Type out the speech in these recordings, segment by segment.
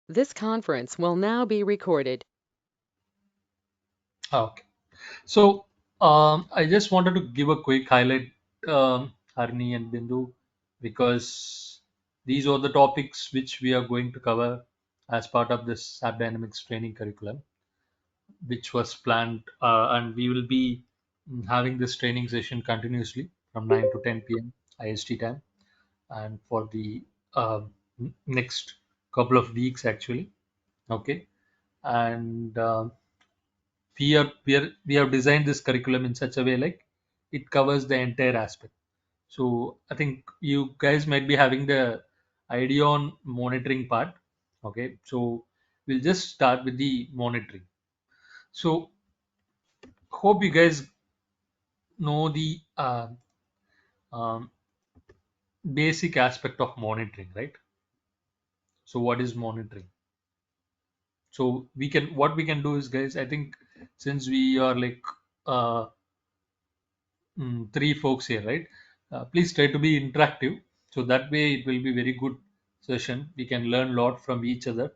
This conference will now be recorded. Okay. So I just wanted to give a quick highlight, Harini and Bindu, because these are the topics which we are going to cover as part of this App Dynamics training curriculum, which was planned, and we will be having this training session continuously from 9 to 10 p.m. IST time, and for the next couple of weeks actually. Okay, and we have designed this curriculum in such a way like it covers the entire aspect. So I think you guys might be having the idea on monitoring part. Okay, so we'll just start with the monitoring. So hope you guys know the um, basic aspect of monitoring, right? So what is monitoring? So we can what we can do is, guys, I think since we are like uh, three folks here, right? Please try to be interactive, so that way it will be very good session. We can learn a lot from each other.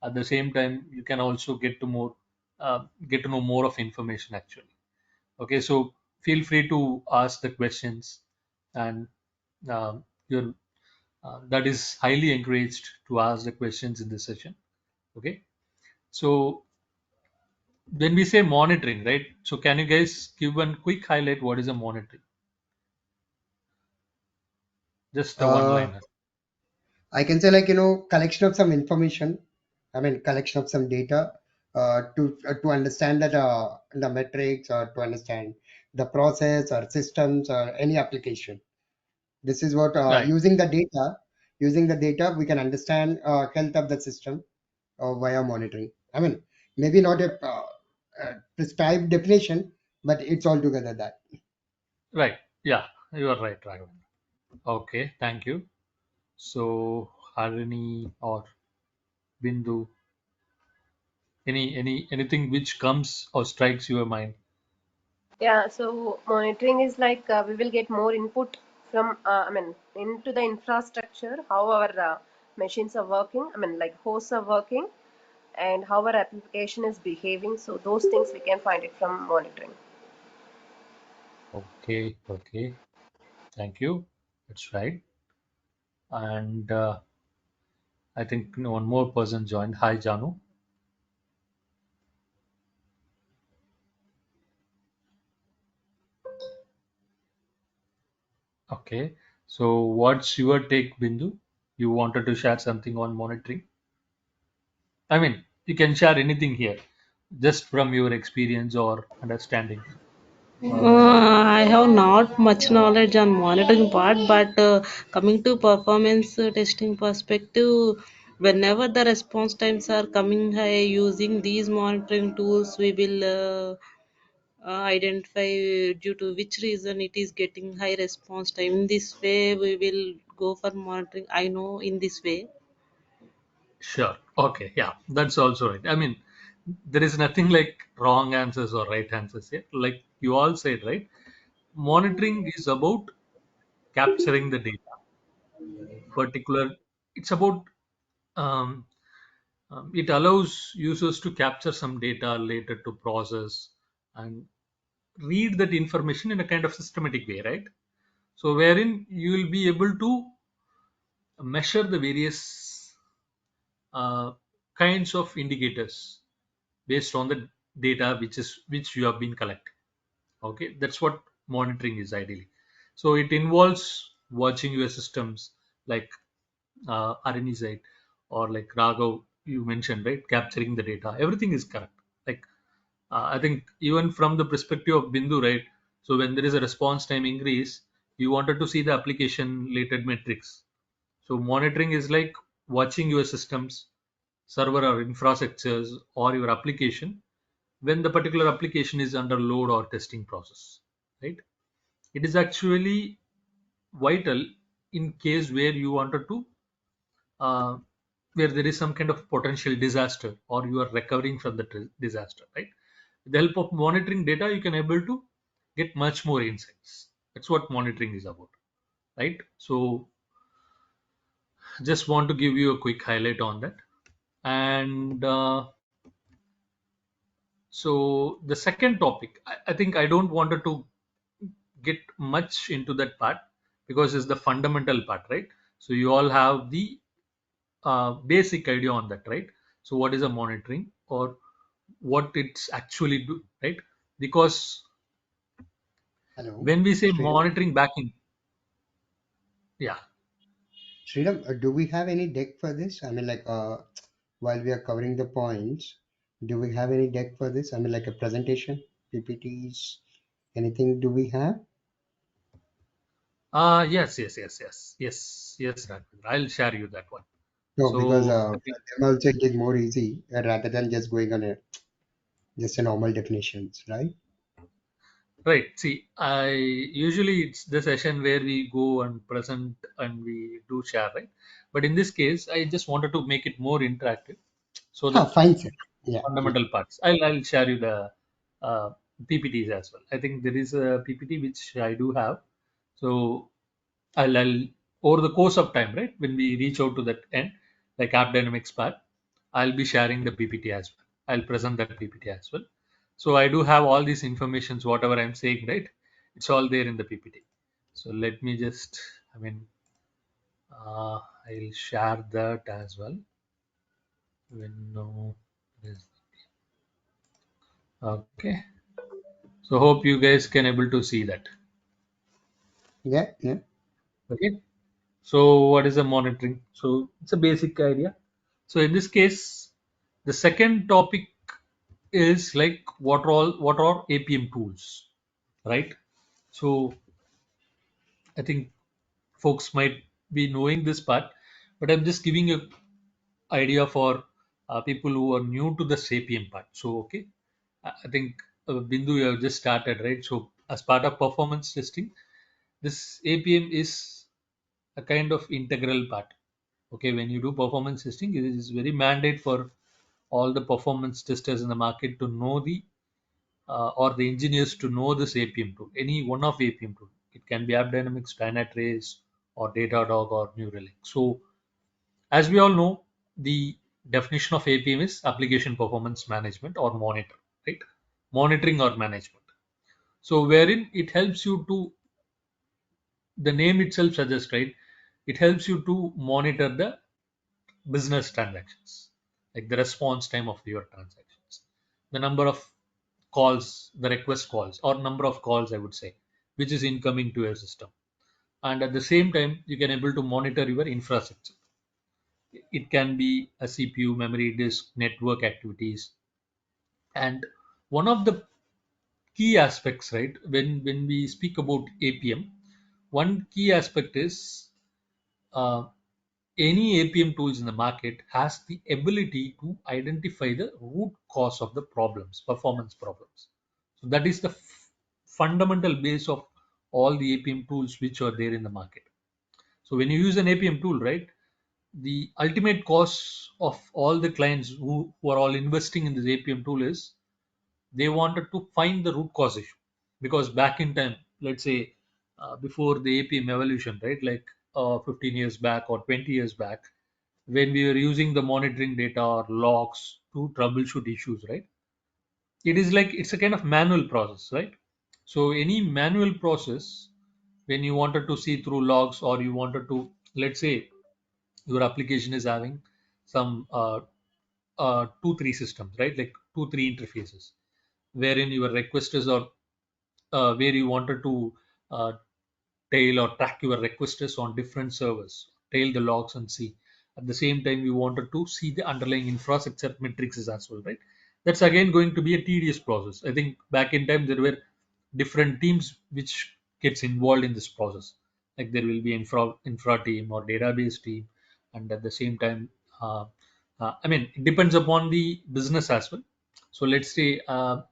At the same time, you can also get to know more of information actually. Okay, so feel free to ask the questions, and you're that is highly encouraged to ask the questions in this session. Okay, so when we say monitoring, right? So can you guys give one quick highlight? What is a monitoring? Just a one Uh, liner. I can say like collection of some information. I mean collection of some data to understand that the metrics or to understand the process or systems or any application. This is what Right. using the data we can understand health of the system via monitoring. I mean maybe not a prescribed definition, but it's altogether that. Right. Yeah, you are right, Raghav. Okay, thank you. So, Harini or Bindu, anything which comes or strikes your mind? Yeah, so monitoring is like we will get more input from, into the infrastructure, how our machines are working, like hosts are working, and how our application is behaving. So those things we can find it from monitoring. Okay, okay, thank you. That's right. And I think one more person joined. Hi, Janu. Okay. So, what's your take, Bindu? You wanted to share something on monitoring? I mean, you can share anything here, just from your experience or understanding. I have not much knowledge on monitoring part, but coming to performance testing perspective, whenever the response times are coming high, using these monitoring tools, we will identify due to which reason it is getting high response time. In this way, we will go for monitoring. I know in this way. Sure. Okay. Yeah, that's also right. I mean, there is nothing like wrong answers or right answers here. Like you all said, right? Monitoring is about capturing the data. Particular, it's about um, it allows users to capture some data later to process and read that information in a kind of systematic way, right? So, wherein you will be able to measure the various uh, kinds of indicators based on the data which you have been collecting. Okay, that's what monitoring is ideally. So it involves watching your systems like RNE side or like Raghav you mentioned, right? Capturing the data, everything is correct. Like I think even from the perspective of Bindu, right? So when there is a response time increase, you wanted to see the application related metrics. So monitoring is like watching your systems, server or infrastructures or your application when the particular application is under load or testing process, right? It is actually vital in case where you wanted to uh, where there is some kind of potential disaster or you are recovering from the disaster, right? With the help of monitoring data you can able to get much more insights. That's what monitoring is about, right? So just want to give you a quick highlight on that. And so the second topic, I think I don't wanted to get much into that part because it's the fundamental part, right? So you all have the basic idea on that, right? So what is a monitoring or what it's actually do, right? Because Hello, when we say Sridham. monitoring back in, yeah, Sridham, do we have any deck for this? I mean, like, while we are covering the points, do we have any deck for this? I mean, like a presentation, PPTs, anything do we have? yes, Raghavendra. I'll share you that one. No, because So I think, for them also it is more easy rather than just going on a just a normal definitions, right? right. See, I usually it's the session where we go and present and we do share, right? But in this case, I just wanted to make it more interactive so Ah, that fine, sir. Yeah, yeah. fundamental parts. I'll share you the uh, PPTs as well. I think there is a PPT which I do have. So I'll over the course of time, right? When we reach out to that end, like App Dynamics part, I'll be sharing the PPT as well. I'll present that PPT as well. So I do have all these informations, whatever I'm saying, right? It's all there in the PPT. So let me just, I mean, I'll share that as well. When no, okay. So hope you guys can able to see that. Yeah, yeah. Okay. So what is the monitoring? So it's a basic idea. So in this case, the second topic is like what are APM tools, right? So I think folks might be knowing this part, but I'm just giving you idea for people who are new to the APM part. So okay, I think Bindu you have just started, right? So as part of performance testing, this APM is a kind of integral part. Okay, when you do performance testing, it is very mandate for all the performance testers in the market to know the or the engineers to know this APM tool, any one of APM tool. It can be AppDynamics, Dynatrace, or Datadog, or New Relic. So, as we all know, the definition of APM is application performance management or monitor, right? Monitoring or management. So, wherein it helps you to, the name itself suggests, right? It helps you to monitor the business transactions, like the response time of your transactions, the number of calls, the request calls, or number of calls, I would say, which is incoming to your system. And at the same time, you can able to monitor your infrastructure. It can be a CPU, memory disk, network activities. And one of the key aspects, right, when we speak about APM, one key aspect is uh, any APM tools in the market has the ability to identify the root cause of the problems, performance problems. So that is the fundamental base of all the APM tools which are there in the market. So when you use an APM tool, right, the ultimate cause of all the clients who are all investing in this APM tool is they wanted to find the root cause issue. Because back in time, let's say before the APM evolution, right, like 15 years back or 20 years back, when we were using the monitoring data or logs to troubleshoot issues, right? It is like it's a kind of manual process, right? So any manual process, when you wanted to see through logs or you wanted to, let's say, your application is having some two, three systems, right? Like two, three interfaces, wherein your requesters are where you wanted to uh, tail or track your requests on different servers, tail the logs and see. At the same time, you wanted to see the underlying infrastructure metrics as well, right? That's again going to be a tedious process. I think back in time there were different teams which gets involved in this process. Like there will be infra team or database team, and at the same time, I mean, it depends upon the business as well. So let's say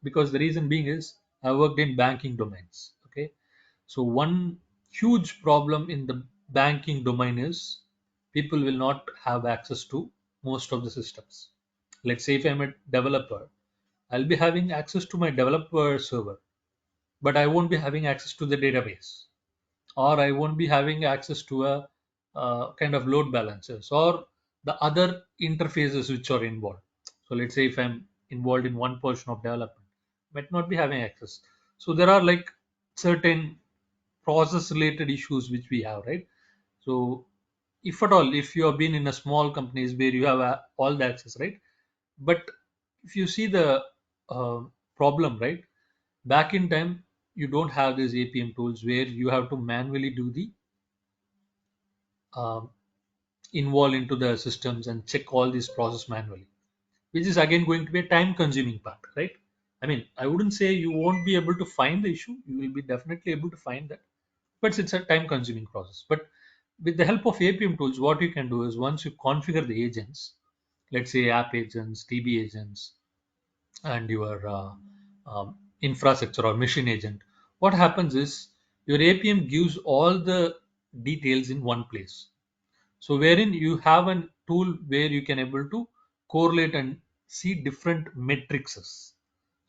because the reason being is I worked in banking domains. Okay, so one huge problem in the banking domain is people will not have access to most of the systems. Let's say if I'm a developer, I'll be having access to my developer server, but I won't be having access to the database, or I won't be having access to a kind of load balancers, or the other interfaces which are involved. So let's say if I'm involved in one portion of development, might not be having access. So there are like certain process related issues which we have, right? So if at all, if you have been in a small companies where you have all the access, right? But if you see the uh, problem, right? Back in time, you don't have these APM tools where you have to manually do the um, involve into the systems and check all these process manually, which is again going to be a time consuming part, right? I mean, I wouldn't say you won't be able to find the issue, you will be definitely able to find that, but it's a time consuming process. But with the help of APM tools, what you can do is once you configure the agents, let's say app agents, TB agents, and your infrastructure or machine agent, what happens is your APM gives all the details in one place. So wherein you have a tool where you can able to correlate and see different matrices.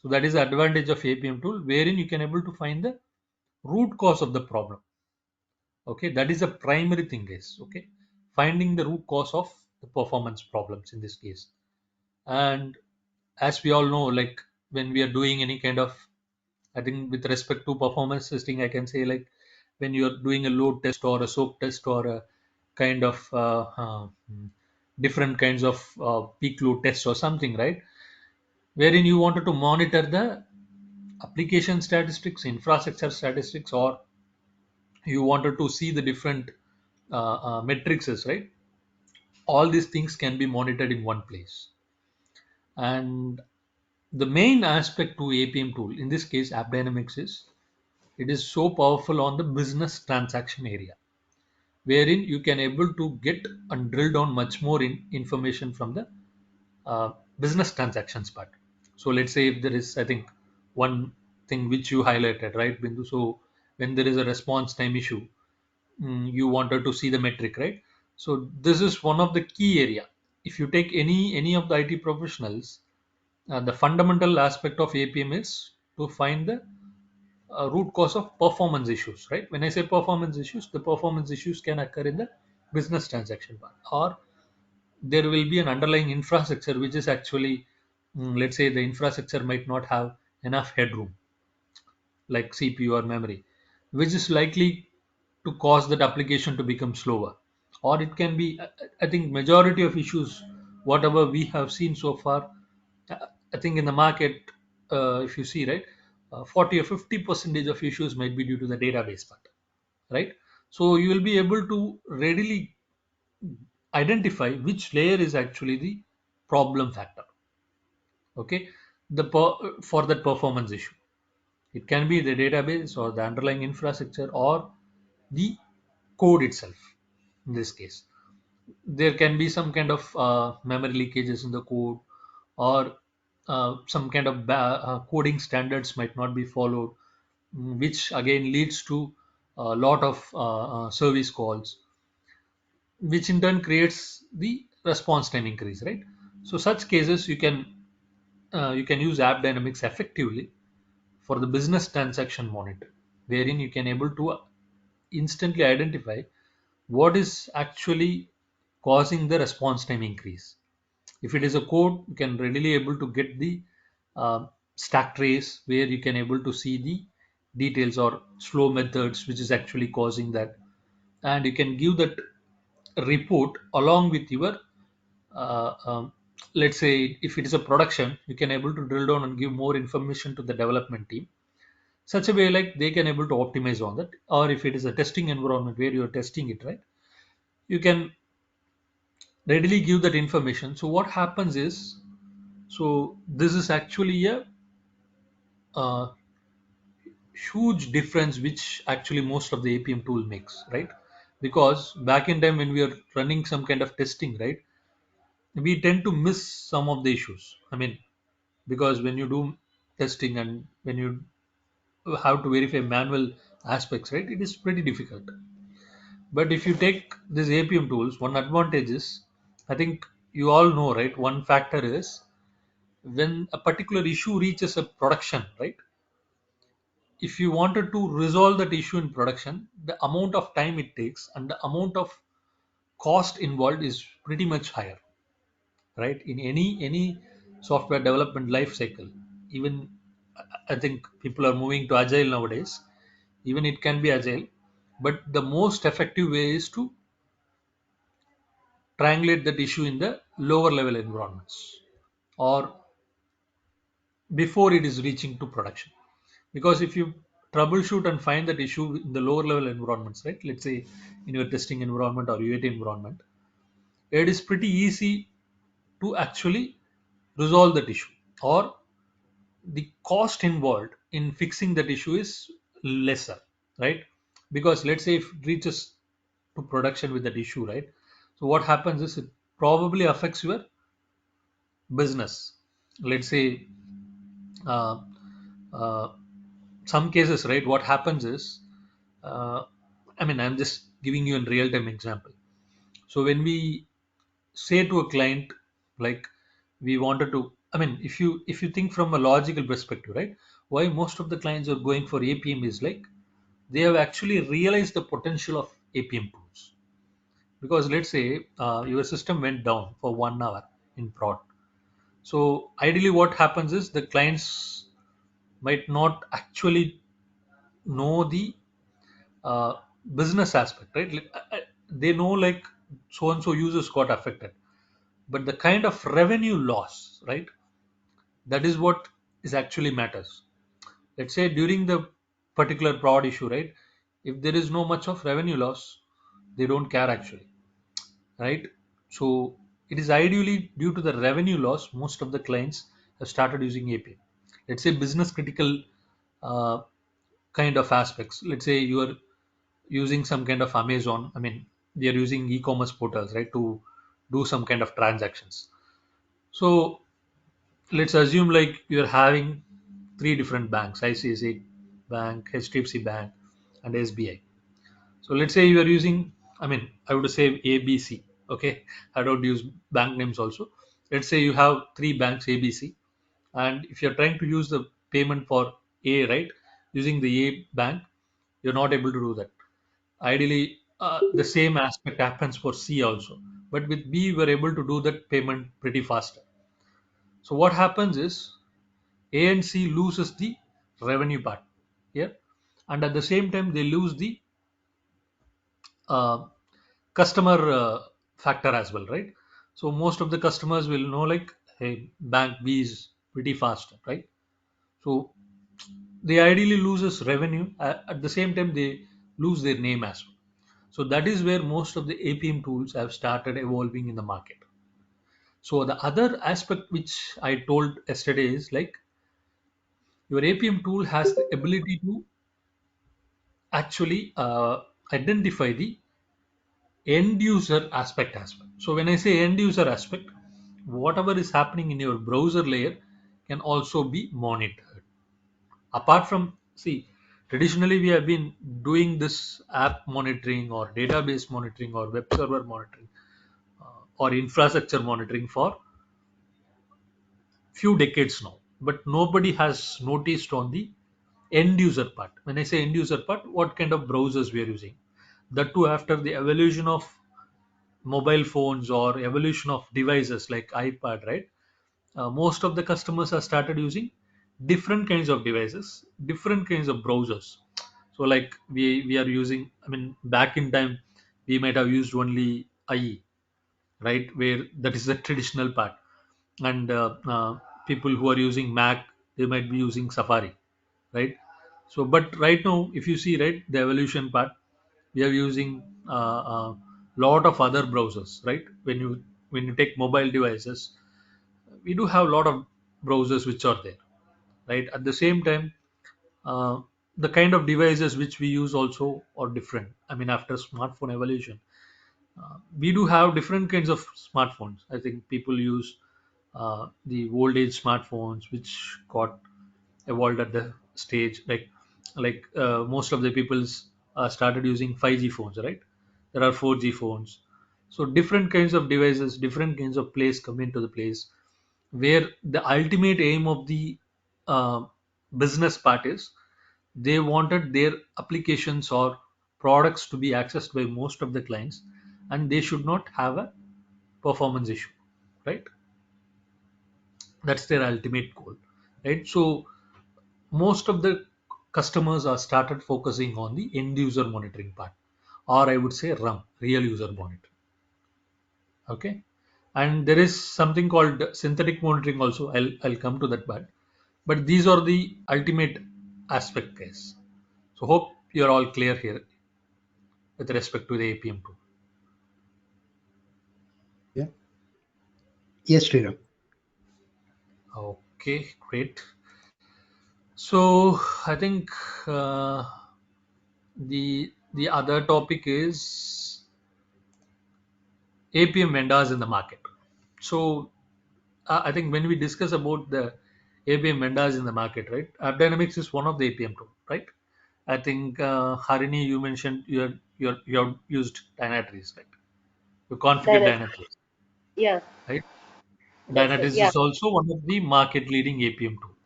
So that is the advantage of APM tool, wherein you can able to find the root cause of the problem. Okay, that is the primary thing is, okay, finding the root cause of the performance problems in this case. And as we all know, like when we are doing any kind of, I think with respect to performance testing, I can say like when you're doing a load test or a soak test or a kind of different kinds of peak load tests or something, right? Wherein you wanted to monitor the application statistics, infrastructure statistics, or you wanted to see the different matrices, right? All these things can be monitored in one place. And the main aspect to APM tool, in this case, AppDynamics, is it is so powerful on the business transaction area, wherein you can able to get and drill down much more in information from the business transactions part. So let's say if there is, I think, one thing which you highlighted, right, Bindu? So when there is a response time issue, you wanted to see the metric, right? So this is one of the key area. If you take any of the IT professionals, the fundamental aspect of APM is to find the root cause of performance issues, right? When I say performance issues, the performance issues can occur in the business transaction part, or there will be an underlying infrastructure which is actually, let's say, the infrastructure might not have enough headroom, like CPU or memory, which is likely to cause that application to become slower. Or it can be, I think, majority of issues, whatever we have seen so far, I think in the market, if you see, right, 40 or 50 percentage of issues might be due to the database part, right? So you will be able to readily identify which layer is actually the problem factor, okay, for that performance issue. It can be the database or the underlying infrastructure or the code itself. In this case, there can be some kind of memory leakages in the code, or some kind of coding standards might not be followed, which again leads to a lot of service calls, which in turn creates the response time increase, right? So such cases you can use App Dynamics effectively for the business transaction monitor, wherein you can able to instantly identify what is actually causing the response time increase. If it is a code, you can readily able to get the stack trace, where you can able to see the details or slow methods which is actually causing that, and you can give that report along with your uh, um, let's say if it is a production, you can able to drill down and give more information to the development team, such a way like they can able to optimize on that. Or if it is a testing environment where you are testing it, right, you can readily give that information. So what happens is, so this is actually a uh, huge difference which actually most of the APM tool makes, right? Because back in time when we are running some kind of testing, right, we tend to miss some of the issues. I mean, because when you do testing and when you have to verify manual aspects, right, it is pretty difficult. But if you take these APM tools, one advantage is, I think you all know, right, one factor is when a particular issue reaches a production, right, if you wanted to resolve that issue in production, the amount of time it takes and the amount of cost involved is pretty much higher, right? In any software development life cycle, even I think people are moving to agile nowadays. Even it can be agile, but the most effective way is to triangulate that issue in the lower level environments, or before it is reaching to production. Because if you troubleshoot and find that issue in the lower level environments, right, let's say in your testing environment or UAT environment, it is pretty easy to actually resolve that issue, or the cost involved in fixing that issue is lesser, right? Because let's say if it reaches to production with that issue, right, so what happens is it probably affects your business. Let's say uh, uh, some cases, right, what happens is, uh, I mean, I'm just giving you a real time example. So when we say to a client, like, we wanted to, I mean, if you think from a logical perspective, right, why most of the clients are going for APM is like they have actually realized the potential of APM tools. Because let's say your system went down for 1 hour in prod. So ideally what happens is the clients might not actually know the uh, business aspect, right? They know like so and so users got affected, but the kind of revenue loss, right, that is what is actually matters. Let's say during the particular prod issue, right, if there is no much of revenue loss, they don't care actually, right? So it is ideally due to the revenue loss most of the clients have started using API. Let's say business critical uh, kind of aspects. Let's say you are using some kind of Amazon. I mean, they are using e-commerce portals, right, to do some kind of transactions. So let's assume like you're having three different banks: ICICI Bank, HDFC Bank, and SBI. So let's say you are using, I mean, I would say ABC. Okay, I don't use bank names also. Let's say you have three banks ABC, and if you're trying to use the payment for A, right, using the A bank, you're not able to do that. Ideally, the same aspect happens for C also, but with B, we're able to do that payment pretty faster. So what happens is A and C loses the revenue part here, and at the same time they lose the uh, customer factor as well, right? So most of the customers will know like, hey, bank B is pretty fast, right? So they ideally loses revenue, at the same time they lose their name as well. So that is where most of the APM tools have started evolving in the market. So the other aspect which I told yesterday is like your APM tool has the ability to actually identify the end user aspect as well. So when I say end user aspect, whatever is happening in your browser layer can also be monitored. Apart from, see, traditionally we have been doing this app monitoring or database monitoring or web server monitoring or infrastructure monitoring for few decades now, but nobody has noticed on the end user part. When I say end user part, what kind of browsers we are using, that too after the evolution of mobile phones or evolution of devices like iPad, right? Most of the customers have started using different kinds of devices, different kinds of browsers. So like we are using, I mean, back in time we might have used only IE, right, where that is the traditional part. And people who are using Mac, they might be using Safari, right? So but right now if you see, right, the evolution part, we are using a lot of other browsers, right? When you take mobile devices, we do have a lot of browsers which are there, right? At the same time, uh, the kind of devices which we use also are different. I mean, after smartphone evolution, we do have different kinds of smartphones. I think people use the old age smartphones which got evolved at the stage, like most of the people started using 5G phones, right? There are 4G phones. So different kinds of devices, different kinds of place come into the place, where the ultimate aim of the uh, business part is they wanted their applications or products to be accessed by most of the clients, and they should not have a performance issue, right? That's their ultimate goal, right? So most of the customers are started focusing on the end user monitoring part, or I would say RUM, real user monitoring. Okay, and there is something called synthetic monitoring also. I'll come to that part, but these are the ultimate aspect, guys. So hope you're all clear here with respect to the APM tool. Yeah. Yes, Sriram. Okay, great. So I think uh, the other topic is APM vendors in the market. So I think when we discuss about the APM vendors in the market, right? AppDynamics is one of the APM tool, right? I think Harini, you mentioned you have used Dynatrace, right? You configured Dynatrace. Dynatrace, Yeah, right? that's right. Dynatrace Yeah, is also one of the market leading APM tool,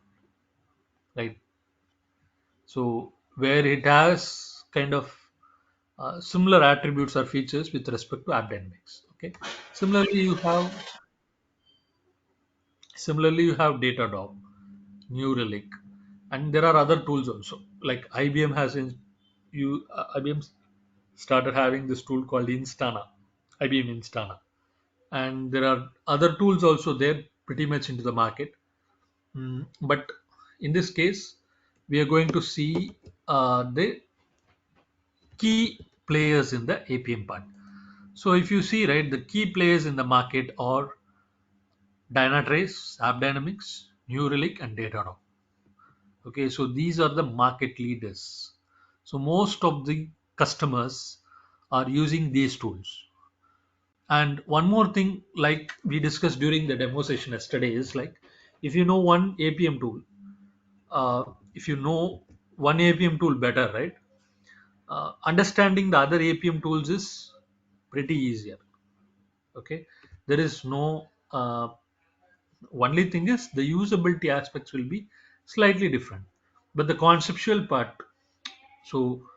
right? So where it has kind of similar attributes or features with respect to AppDynamics. Okay. Similarly, you have similarly you have Datadog, New Relic, and there are other tools also. Like IBM has IBM started having this tool called Instana, IBM Instana, and there are other tools also there pretty much into the market. But in this case, we are going to see the key players in the APM part. So if you see, right, the key players in the market are Dynatrace, AppDynamics, New Relic, and Datadog. Okay, so these are the market leaders. So most of the customers are using these tools. And one more thing, like we discussed during the demo session yesterday, is like if you know one APM tool, uh, if you know one APM tool better, right? Understanding the other APM tools is pretty easier. Okay, there is no only thing is the usability aspects will be slightly different, but the conceptual part. So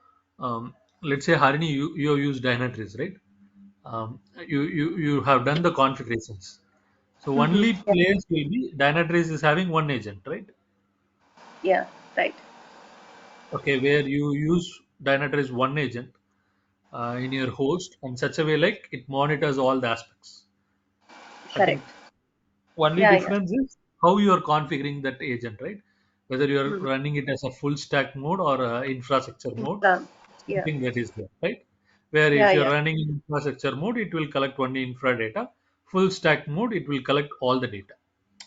let's say Harini, you have used Dynatrace, right? You have done the configurations. So only yeah, place will be Dynatrace is having one agent, right? yeah, right. Okay, where you use Dynatrace one agent in your host in such a way like it monitors all the aspects. I Correct. think only Yeah, yeah. difference is how you are configuring that agent, right? Whether you are Hmm. running it as a full stack mode or a infrastructure mode, Infra. Yeah, something that is there, right? Where yeah, if you're yeah. running in infrastructure mode, it will collect only infra data. Full stack mode, it will collect all the data,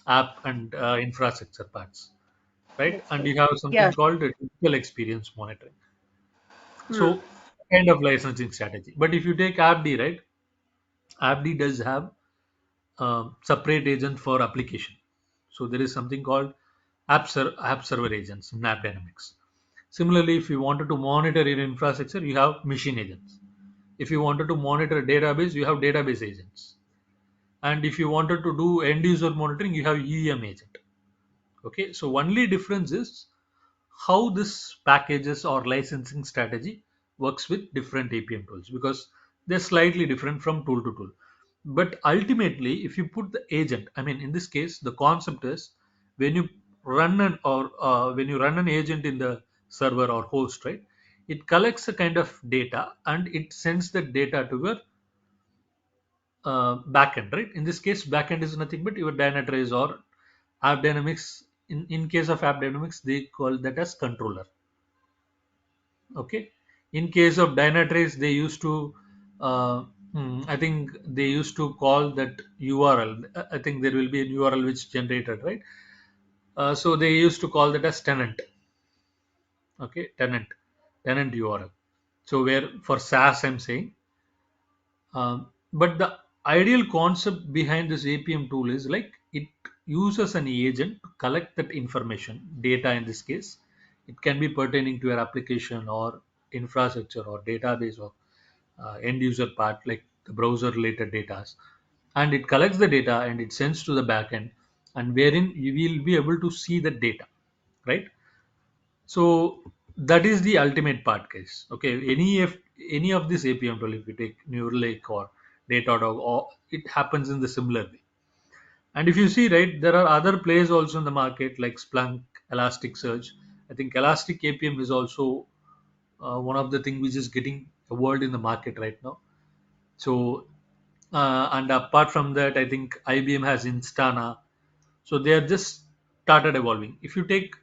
app and infrastructure parts, right? That's And right. you have Yeah. something called digital experience monitoring. Hmm. So kind of licensing strategy. But if you take AppD, right? AppD does have separate agent for application. So there is something called app server agents in AppDynamics. Similarly, if you wanted to monitor your infrastructure, you have machine agents. If you wanted to monitor a database, you have database agents. And if you wanted to do end user monitoring, you have UEM agent. Okay, so only difference is how this packages or licensing strategy works with different APM tools because they're slightly different from tool to tool. But ultimately, if you put the agent, I mean, in this case, the concept is when you when you run an agent in the server or host, right? It collects a kind of data and it sends the data to your backend, right? In this case, backend is nothing but your Dynatrace or AppDynamics. In case of AppDynamics, they call that as controller. Okay. In case of Dynatrace, they used to, I think they used to call that URL. I think there will be a URL which generated, right? So they used to call that as tenant. Okay, tenant URL. So where for SaaS, I'm saying. But the ideal concept behind this APM tool is like it uses an agent to collect that information, data in this case. It can be pertaining to your application or infrastructure or database or end user part like the browser related data. And it collects the data and it sends to the backend, and wherein you will be able to see the data, right? So that is the ultimate part, guys. Okay, any of this APM tool, if you take New Lake or Datadog, or it happens in the similar way. And if you see, right, there are other players also in the market like Splunk, Elasticsearch. I think Elastic APM is also one of the things which is getting a world in the market right now. So, and apart from that, I think IBM has Instana. So they are just started evolving. If you take,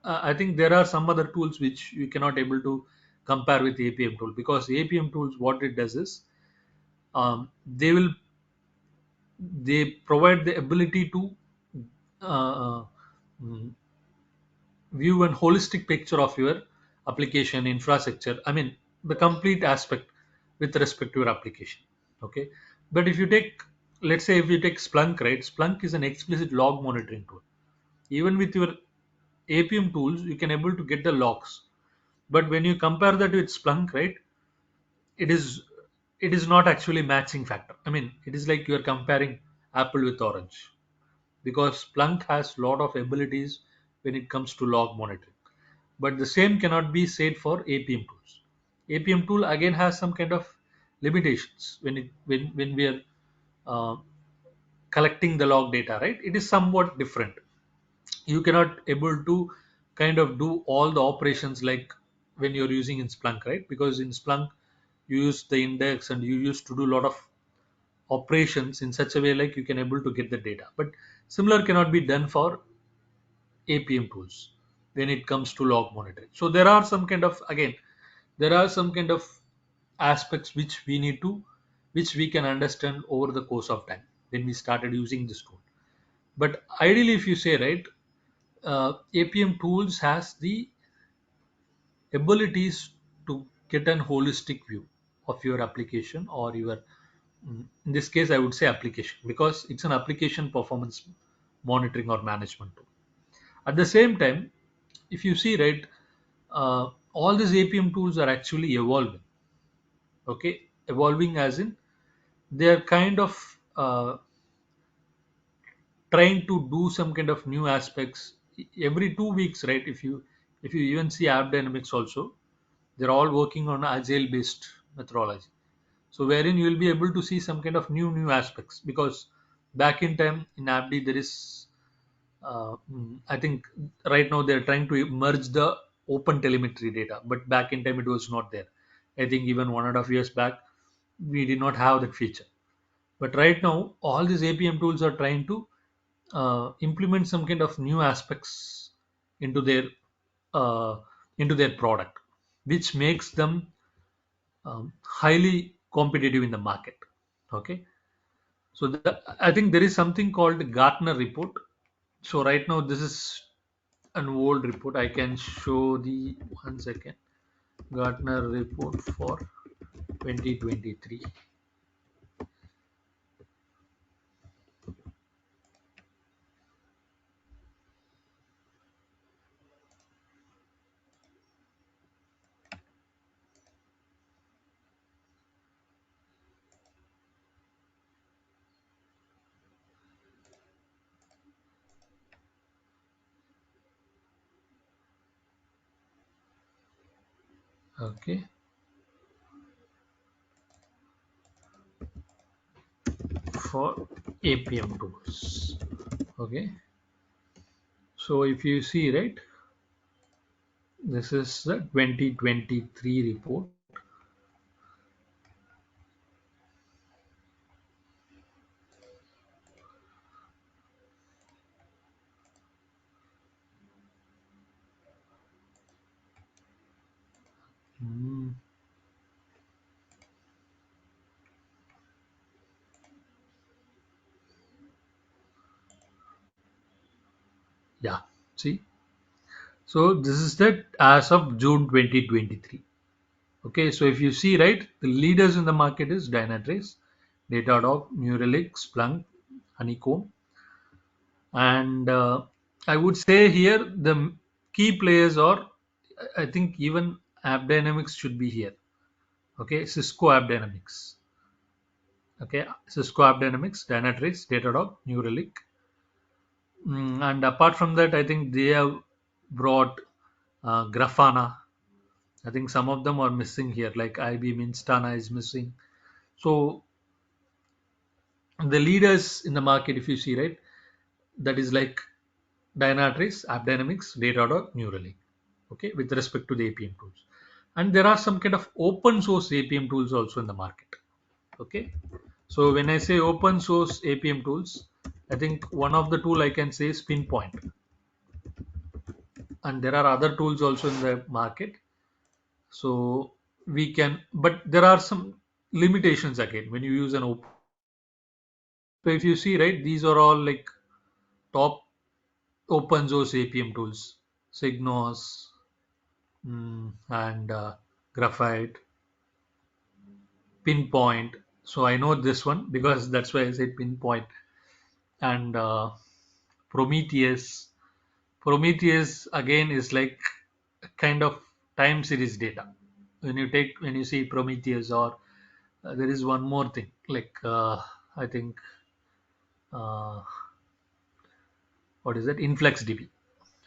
I think there are some other tools which you cannot able to compare with APM tool, because APM tools, what it does is, they will they provide the ability to uh, mm, view an holistic picture of your application infrastructure. I mean, the complete aspect with respect to your application. Okay, but if you take, let's say, if you take Splunk, right? Splunk is an explicit log monitoring tool. Even with your APM tools, you can able to get the logs. But when you compare that with Splunk, right, it is it is not actually matching factor. I mean, it is like you are comparing apple with orange, because Splunk has lot of abilities when it comes to log monitoring. But the same cannot be said for APM tools. APM tool again has some kind of limitations when we are uh, collecting the log data, right? It is somewhat different. You cannot able to kind of do all the operations like when you're using in Splunk, right? Because in Splunk you use the index and you used to do a lot of operations in such a way like you can able to get the data. But similar cannot be done for APM tools when it comes to log monitoring. So there are some kind of, again, there are some kind of aspects which we can understand over the course of time when we started using this tool. But ideally, if you say, right, APM tools has the abilities to get an holistic view of your application or your, in this case I would say application, because it's an application performance monitoring or management tool. At the same time, if you see, right, all these APM tools are actually evolving. Okay, evolving as in they are kind of trying to do some kind of new aspects every 2 weeks, right? If you even see App Dynamics also, they're all working on agile based methodology. So wherein you will be able to see some kind of new aspects, because back in time in AppD there is, I think right now they're trying to merge the open telemetry data, but back in time it was not there. I think even 1.5 years back we did not have that feature. But right now all these APM tools are trying to implement some kind of new aspects into their uh, into their product, which makes them highly competitive in the market. Okay, so I think there is something called Gartner report. So right now this is an old report. I can show the, one second, Gartner report for 2023. Okay, for APM tools. Okay, so if you see, right, this is the 2023 report. Hmm, yeah, see, so this is that as of June 2023. Okay, so if you see, right, the leaders in the market is Dynatrace, Datadog, New Relic, Splunk, Honeycomb, and I would say here the key players are, I think even App Dynamics should be here. Okay, Cisco App Dynamics. Okay, Cisco App Dynamics, Dynatrace, Datadog, New Relic, and apart from that, I think they have brought Grafana. I think some of them are missing here, like IBM Instana is missing. So The leaders in the market, if you see, right, that is like Dynatrace, AppDynamics, Datadog, Neuralink, okay, with respect to the APM tools. And there are some kind of open source APM tools also in the market, okay. So when I say open source APM tools, I think one of the tool I can say is Pinpoint, and there are other tools also in the market. So we can, but there are some limitations again when you use an open. So if you see, right, these are all like top open source APM tools: Signos, and Graphite, Pinpoint. So I know this one because that's why I said Pinpoint, and Prometheus. Prometheus again is like a kind of time series data. When you see Prometheus, or there is one more thing like I think uh, what is that? InfluxDB.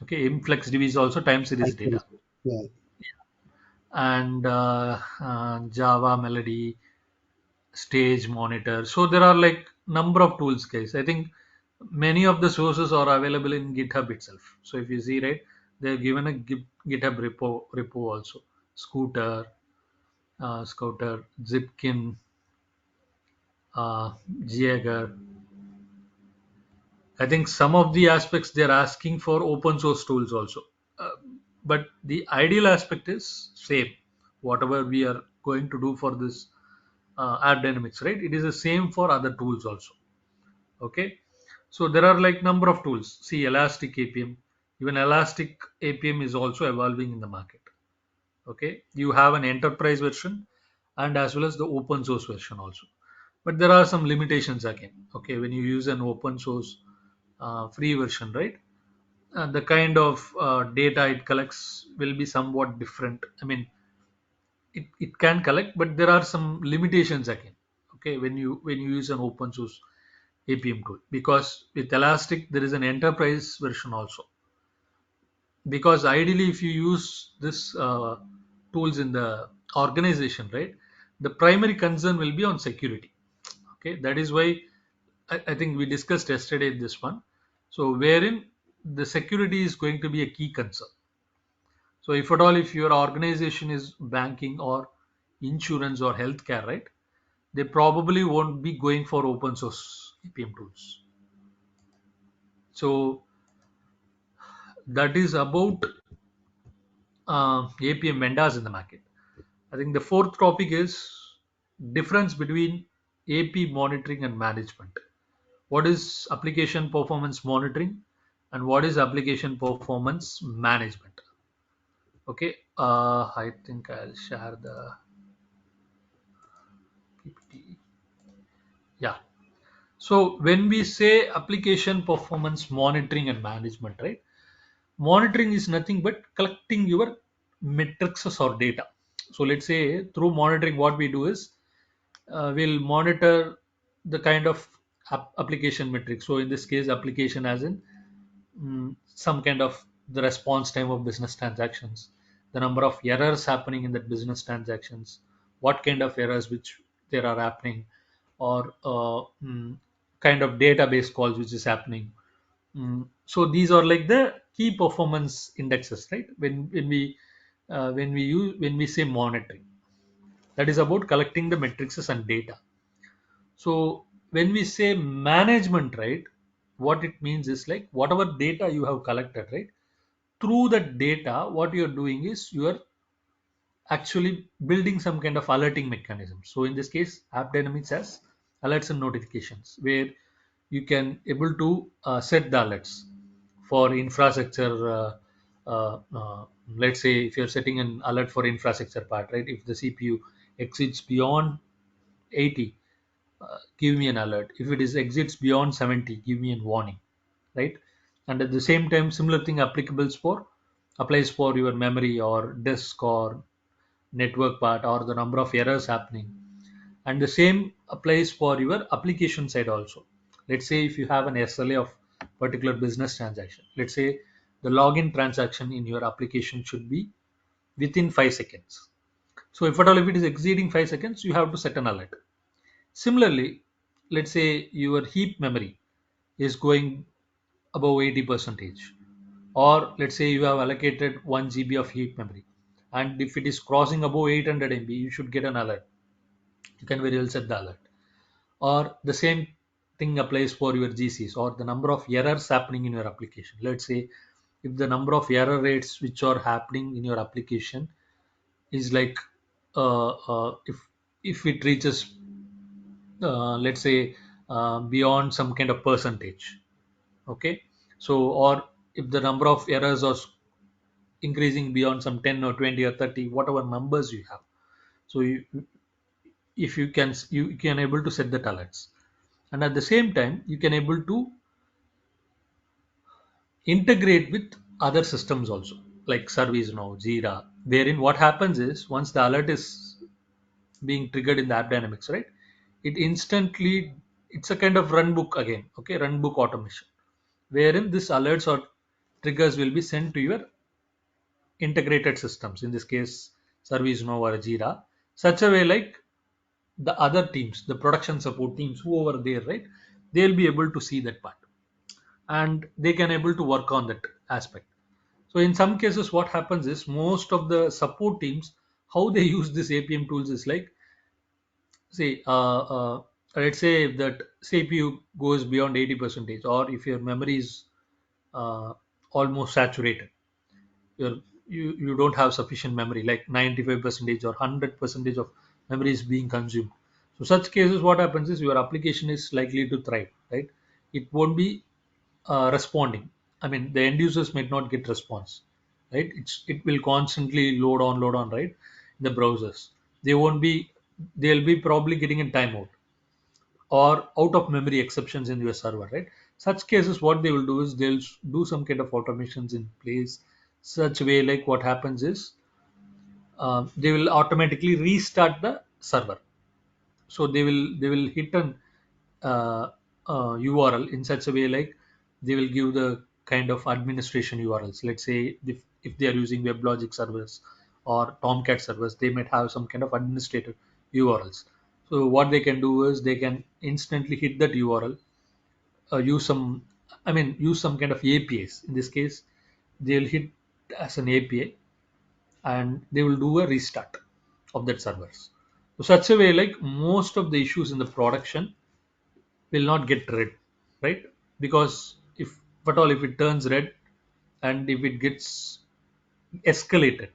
Okay, InfluxDB is also time I series think data, so. Yeah. and Java Melody, Stage Monitor. So there are like number of tools, guys. I think many of the sources are available in GitHub itself. So if you see, right, they've given a GitHub repo also. Scooter, Scouter, Zipkin, Jaeger. I think some of the aspects they're asking for open source tools also. Uh, but the ideal aspect is same. Whatever we are going to do for this App Dynamics, right? It is the same for other tools also. Okay. So there are like number of tools. See, Elastic APM. Even Elastic APM is also evolving in the market. Okay. You have an enterprise version and as well as the open source version also. But there are some limitations again. Okay. When you use an open source free version, right? The kind of data it collects will be somewhat different. I mean, it can collect, but there are some limitations again. Okay, when you use an open source APM tool, because with Elastic there is an enterprise version also. Because ideally, if you use this tools in the organization, right, the primary concern will be on security. Okay, that is why I think we discussed yesterday this one. So wherein the security is going to be a key concern. So if at all, if your organization is banking or insurance or healthcare, right, they probably won't be going for open source APM tools. So that is about APM vendors in the market. I think the fourth topic is difference between AP monitoring and management. What is application performance monitoring and what is application performance management? Okay, I think I'll share the PPT. Yeah. So when we say application performance monitoring and management, right? Monitoring is nothing but collecting your metrics or data. So let's say through monitoring, what we do is we'll monitor the kind of application metrics. So in this case, application as in some kind of the response time of business transactions, the number of errors happening in that business transactions, what kind of errors which there are happening, or kind of database calls which is happening. So these are like the key performance indexes, right? When we say monitoring, that is about collecting the metrics and data. So when we say management, right, what it means is like whatever data you have collected, right, through that data, what you're doing is you are actually building some kind of alerting mechanism. So in this case, App Dynamics has alerts and notifications where you can able to set the alerts for infrastructure. Let's say if you're setting an alert for infrastructure part, right? If the CPU exceeds beyond 80, give me an alert. If it is exits beyond 70, give me a warning, right? And at the same time, similar thing applies for your memory or disk or network part or the number of errors happening. And the same applies for your application side also. Let's say if you have an SLA of particular business transaction, let's say the login transaction in your application should be within 5 seconds. So if at all if it is exceeding 5 seconds, you have to set an alert. Similarly, let's say your heap memory is going above 80 percentage, or let's say you have allocated 1 GB of heap memory, and if it is crossing above 800 MB, you should get an alert. You can very well set the alert. Or the same thing applies for your GCs, or the number of errors happening in your application. Let's say if the number of error rates which are happening in your application is like if it reaches let's say beyond some kind of percentage, okay, so or if the number of errors are increasing beyond some 10 or 20 or 30, whatever numbers you have, so if you can able to set the alerts, and at the same time you can able to integrate with other systems also, like ServiceNow, Jira, wherein what happens is once the alert is being triggered in the App Dynamics, right, it instantly, it's a kind of runbook again, okay, runbook automation, wherein this alerts or triggers will be sent to your integrated systems, in this case ServiceNow or Jira, such a way like the other teams, the production support teams who over there, right, they'll be able to see that part, and they can able to work on that aspect. So in some cases what happens is most of the support teams, how they use this APM tools is like, see, let's say if that CPU goes beyond 80 percentage, or if your memory is uh, almost saturated, your you don't have sufficient memory, like 95 percentage or 100 percentage of memory is being consumed. So such cases what happens is your application is likely to thrive, right, it won't be responding. I mean, the end users might not get response, right, it will constantly load on, right, in the browsers. They won't be, they'll be probably getting a timeout or out of memory exceptions in your server, right? Such cases, what they will do is they'll do some kind of automations in place, such way like what happens is they will automatically restart the server. So they will hit an URL in such a way like they will give the kind of administration URLs. Let's say if they are using WebLogic servers or Tomcat servers, they might have some kind of administrator URLs. So what they can do is they can instantly hit that URL, use some, I mean, use some kind of APIs. In this case, they'll hit as an API, and they will do a restart of that servers. So such a way like most of the issues in the production will not get red, right? Because if at all if it turns red and if it gets escalated